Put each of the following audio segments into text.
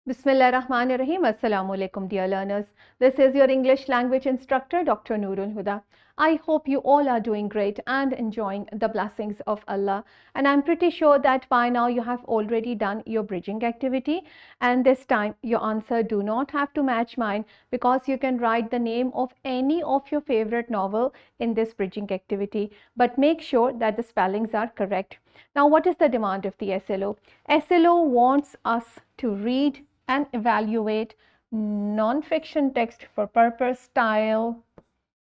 Bismillahirrahmanirrahim. Assalamu alaikum, dear learners. This is your English language instructor, Dr. Noorul Huda. I hope you all are doing great and enjoying the blessings of Allah. And I'm pretty sure that by now you have already done your bridging activity. And this time your answer do not have to match mine, because you can write the name of any of your favorite novel in this bridging activity. But make sure that the spellings are correct. Now, what is the demand of the SLO? SLO wants us to read and evaluate non-fiction text for purpose, style,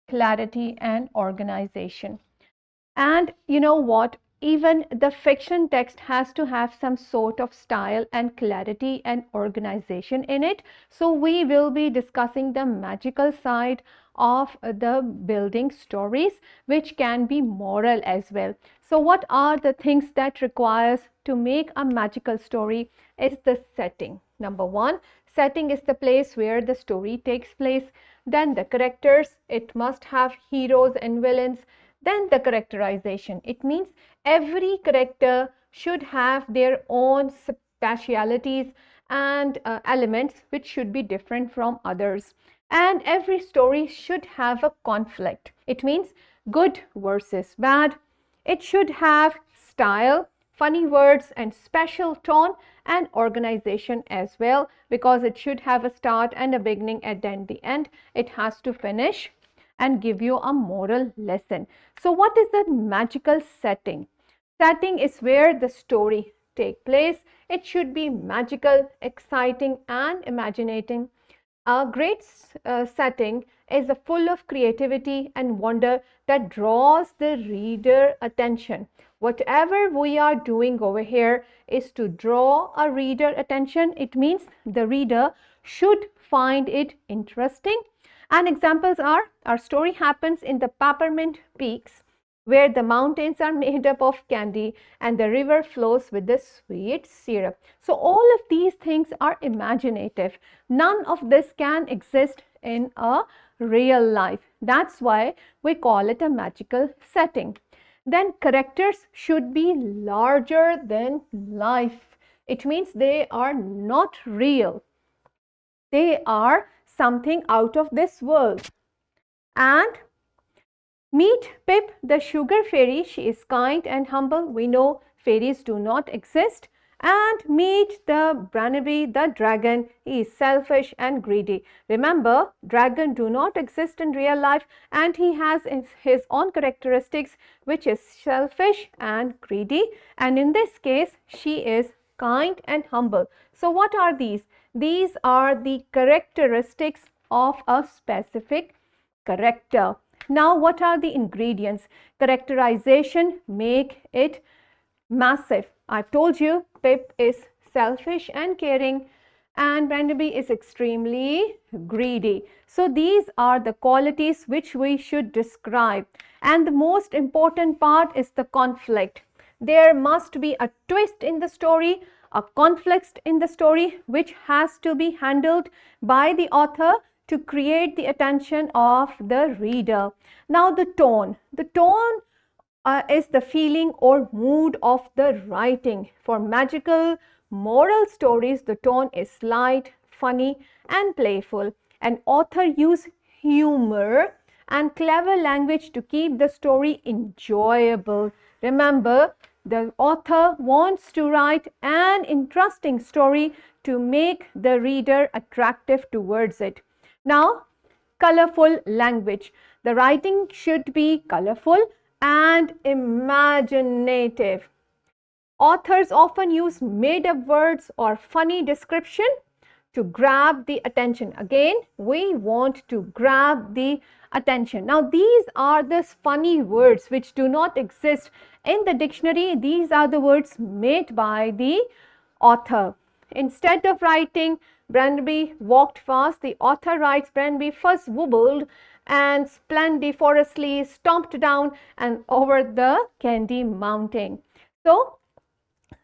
clarity, and organization. And you know what? Even the fiction text has to have some sort of style and clarity and organization in it. So we will be discussing the magical side of the building stories, which can be moral as well. So what are the things that requires to make a magical story is the setting. Number one, setting is the place where the story takes place. Then the characters, it must have heroes and villains. Then the characterization, it means every character should have their own specialities and elements which should be different from others. And every story should have a conflict. It means good versus bad. It should have style, funny words, and special tone and organization as well, because it should have a start and a beginning, and then the end it has to finish and give you a moral lesson. So what is the magical setting? Setting is where the story take place. It should be magical, exciting, and imaginating. A great setting is full of creativity and wonder that draws the reader attention. Whatever we are doing over here is to draw a reader attention. It means the reader should find it interesting. And examples are, our story happens in the Peppermint Peaks, where the mountains are made up of candy and the river flows with the sweet syrup. So all of these things are imaginative. None of this can exist in a real life. That's why we call it a magical setting. Then characters should be larger than life. It means they are not real. They are something out of this world. And meet Pip, the sugar fairy. She is kind and humble. We know fairies do not exist. And meet the Barnaby, the dragon. He is selfish and greedy. Remember, dragons do not exist in real life, and he has his own characteristics, which is selfish and greedy. And in this case, she is kind and humble. So what are these? These are the characteristics of a specific character. Now, what are the ingredients? Characterization make it massive. I've told you Pip is selfish and caring, and Barnaby is extremely greedy. So these are the qualities which we should describe. And the most important part is the conflict. There must be a twist in the story, a conflict in the story, which has to be handled by the author to create the attention of the reader. Now the tone. The tone is the feeling or mood of the writing. For magical moral stories, the tone is light, funny, and playful. An author uses humor and clever language to keep the story enjoyable. Remember, the author wants to write an interesting story to make the reader attractive towards it. Now, colorful language. The writing should be colorful and imaginative. Authors often use made-up words or funny description to grab the attention. Again, we want to grab the attention. Now, these are the funny words which do not exist in the dictionary. These are the words made by the author. Instead of writing Barnaby walked fast, the author writes Barnaby first wobbled and splendiferously stomped down and over the candy mountain. So,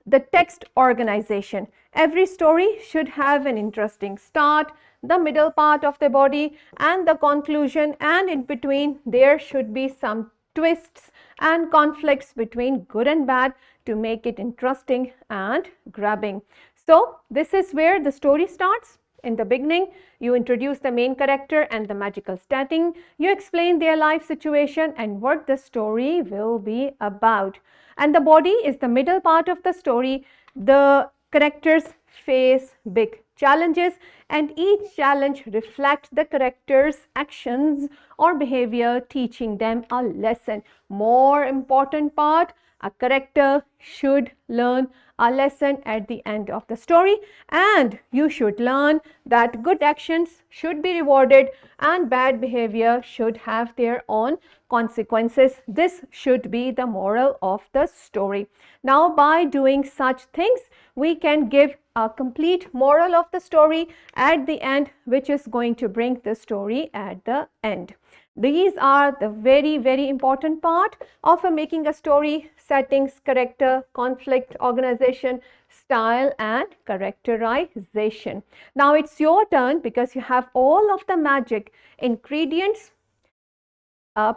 the text organization. Every story should have an interesting start, the middle part of the body, and the conclusion, and in between there should be some twists and conflicts between good and bad to make it interesting and grabbing. So this is where the story starts. In the beginning, you introduce the main character and the magical setting. You explain their life situation and what the story will be about. And the body is the middle part of the story. The characters face big challenges and each challenge reflects the character's actions or behavior, teaching them a lesson. More important part, a character should learn a lesson at the end of the story, and you should learn that good actions should be rewarded and bad behavior should have their own consequences. This should be the moral of the story. Now, by doing such things, we can give a complete moral of the story at the end, which is going to bring the story at the end. These are the very important part of making a story: settings, character, conflict, organization, style and characterization. Now it's your turn because you have all of the magic ingredients.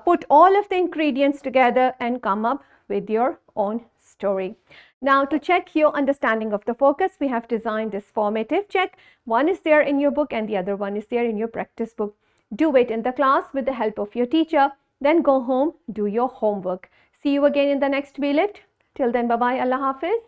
Put all of the ingredients together and come up with your own story. Now, to check your understanding of the focus, we have designed this formative check. One is there in your book and the other one is there in your practice book. Do it in the class with the help of your teacher. Then go home, do your homework. See you again in the next WeLift. Till then, bye-bye. Allah Hafiz.